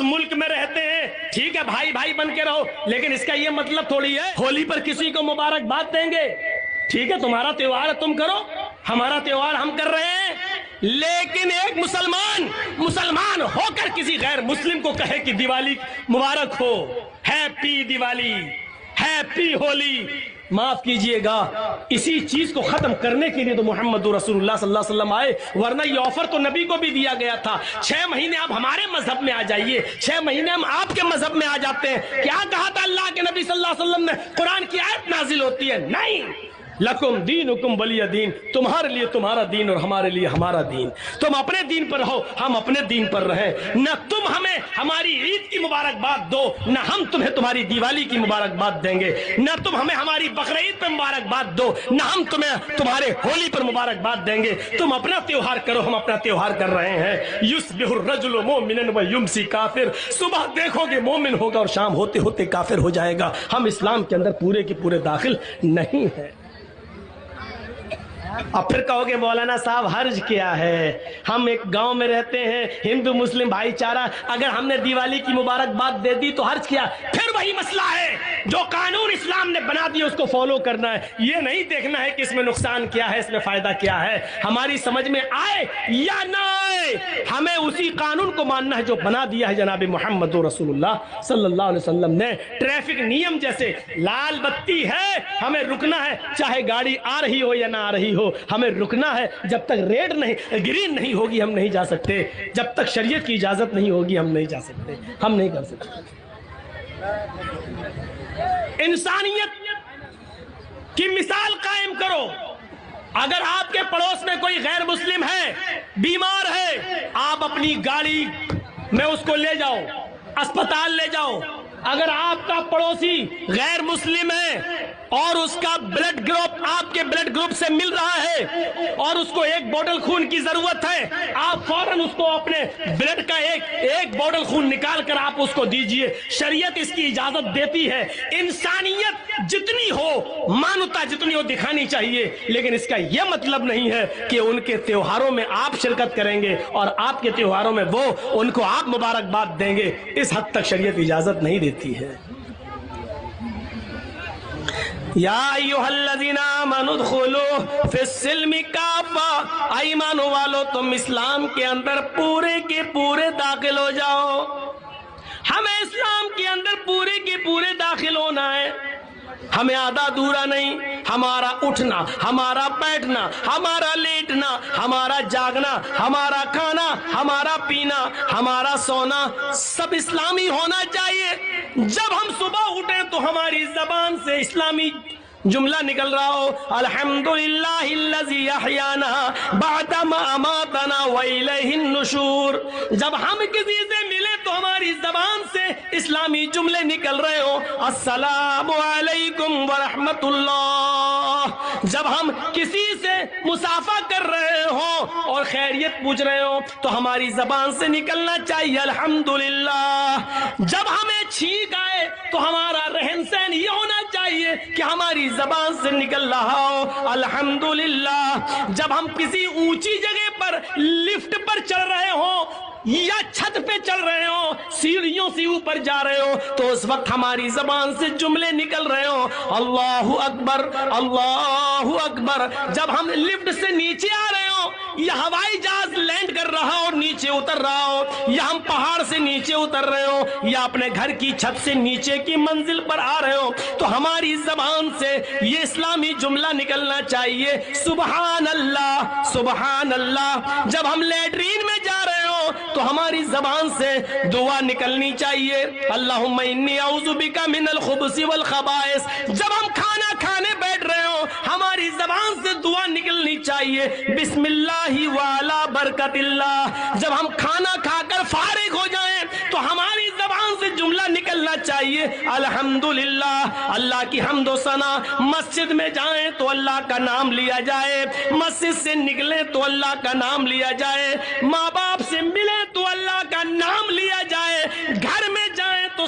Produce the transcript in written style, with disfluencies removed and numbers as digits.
ملک میں رہتے ہیں، ٹھیک ہے بھائی بھائی بن کے رہو، لیکن اس کا یہ مطلب تھوڑی ہے ہولی پر کسی کو مبارکباد دیں گے۔ ٹھیک ہے تمہارا تہوار ہے تم کرو، ہمارا تہوار ہم کر رہے ہیں، لیکن ایک مسلمان ہو کر کسی غیر مسلم کو کہے کہ دیوالی مبارک ہو، ہیپی دیوالی، ہیپی ہولی، معاف کیجئے گا، اسی چیز کو ختم کرنے کے لیے تو محمد رسول اللہ صلی اللہ علیہ وسلم آئے، ورنہ یہ آفر تو نبی کو بھی دیا گیا تھا 6 مہینے آپ ہمارے مذہب میں آ جائیے، 6 مہینے ہم آپ کے مذہب میں آ جاتے ہیں۔ کیا کہا تھا اللہ کے نبی صلی اللہ علیہ وسلم نے؟ قرآن کی آیت نازل ہوتی ہے، نہیں، لکم دینکم ولی دین، تمہارے لیے تمہارا دین اور ہمارے لیے ہمارا دین، تم اپنے دین پر رہو، ہم اپنے دین پر رہیں، نہ تم ہمیں ہماری عید کی مبارکباد دو، نہ ہم تمہیں تمہاری دیوالی کی مبارکباد دیں گے، نہ تم ہمیں ہماری بقرعید پر مبارکباد دو، نہ ہم تمہیں تمہارے ہولی پر مبارکباد دیں گے، تم اپنا تہوار کرو، ہم اپنا تہوار کر رہے ہیں۔ یصبح الرجل مؤمنا ویمسی کافر، صبح دیکھو گے مومن ہوگا اور شام ہوتے ہوتے کافر ہو جائے گا۔ ہم اسلام کے اندر پورے کے پورے داخل نہیں ہیں۔ اب پھر کہو گے مولانا صاحب حرج کیا ہے، ہم ایک گاؤں میں رہتے ہیں، ہندو مسلم بھائی چارہ، اگر ہم نے دیوالی کی مبارکباد دے دی تو حرج کیا؟ پھر وہی مسئلہ ہے، جو قانون اسلام نے بنا دیا اس کو فالو کرنا ہے، یہ نہیں دیکھنا ہے کہ اس میں نقصان کیا ہے، اس میں فائدہ کیا ہے، ہماری سمجھ میں آئے یا نہ آئے، ہمیں اسی قانون کو ماننا ہے جو بنا دیا ہے جناب محمد رسول اللہ صلی اللہ علیہ وسلم نے۔ ٹریفک نیم جیسے لال بتی ہے، ہمیں رکنا ہے، چاہے گاڑی آ رہی ہو یا نہ آ رہی ہو، ہمیں رکنا ہے، جب تک ریڈ نہیں گرین نہیں ہوگی ہم نہیں جا سکتے، جب تک شریعت کی اجازت نہیں ہوگی ہم نہیں جا سکتے، ہم نہیں کر سکتے۔ انسانیت کی مثال قائم کرو، اگر آپ کے پڑوس میں کوئی غیر مسلم ہے، بیمار ہے، آپ اپنی گاڑی میں اس کو لے جاؤ، اسپتال لے جاؤ، اگر آپ کا پڑوسی غیر مسلم ہے اور اس کا بلڈ گروپ آپ کے بلڈ گروپ سے مل رہا ہے اور اس کو 1 بوتل خون کی ضرورت ہے، آپ فوراً اس کو اپنے بلڈ کا ایک بوتل خون نکال کر آپ اس کو دیجئے، شریعت اس کی اجازت دیتی ہے۔ انسانیت جتنی ہو، مانوتا جتنی ہو دکھانی چاہیے، لیکن اس کا یہ مطلب نہیں ہے کہ ان کے تہواروں میں آپ شرکت کریں گے اور آپ کے تہواروں میں وہ ان کو آپ مبارکباد دیں گے، اس حد تک شریعت اجازت نہیں دیتی ہے۔ یا ایھا الذین آمنوا ادخلوا فی السلم کافہ، ایمان والو تم اسلام کے اندر پورے کے پورے داخل ہو جاؤ، ہمیں اسلام کے اندر پورے کے پورے داخل ہونا ہے، ہمیں آدھا ادھورا نہیں، ہمارا اٹھنا، ہمارا بیٹھنا، ہمارا لیٹنا، ہمارا جاگنا، ہمارا کھانا، ہمارا پینا، ہمارا سونا سب اسلامی ہونا چاہیے۔ جب ہم صبح اٹھیں تو ہماری زبان سے اسلامی جملہ نکل رہا ہو، الحمدللہ الذی احیانا بعد ما اماتنا والیہ النشور۔ جب ہم کسی سے ملے تو ہماری زبان سے اسلامی جملے نکل رہے ہو، السلام علیکم ورحمت اللہ۔ جب ہم کسی سے مصافحہ کر رہے ہوں اور خیریت پوچھ رہے ہوں تو ہماری زبان سے نکلنا چاہیے الحمدللہ۔ جب ہمیں چھینک آئے تو ہمارا رہن سہن یہ ہونا چاہیے کہ ہماری زبان سے نکل رہا ہو الحمدللہ۔ جب ہم کسی اونچی جگہ پر لفٹ پر چڑھ رہے ہوں یا چھت پہ چڑھ رہے ہوں، سیڑھیوں سے اوپر جا رہے ہوں، تو اس وقت ہماری زبان سے جملے نکل رہے ہوں، اللہ اکبر اللہ اکبر۔ جب ہم لفٹ سے نیچے آ رہے ہوں یا ہوائی جہاز لینڈ کر رہا ہو اور نیچے اتر رہا ہو، یا ہم پہاڑ سے نیچے اتر رہے ہوں یا اپنے گھر کی چھت سے نیچے کی منزل پر آ رہے ہوں، تو ہماری زبان سے یہ اسلامی جملہ نکلنا چاہیے، سبحان اللہ سبحان اللہ۔ جب ہم لیٹرین میں جا رہے ہوں تو ہماری زبان سے دعا نکلنی چاہیے، اللہم انی اعوذ بک من الخبث والخبائث۔ جب ہم کھانا کھانے بیٹھ رہے ہوں ہماری زبان سے دعا نکلنی چاہیے، بسم اللہ وعلی برکت اللہ۔ جب ہم کھانا کھا کر فارغ ہو جائیں تو ہماری زبان سے جملہ نکلنا چاہیے، الحمدللہ۔ اللہ کی حمد و ثنا، مسجد میں جائیں تو اللہ کا نام لیا جائے، مسجد سے نکلیں تو اللہ کا نام لیا جائے، ماں باپ سے ملیں تو اللہ کا نام لیا جائے، گھر میں جائیں تو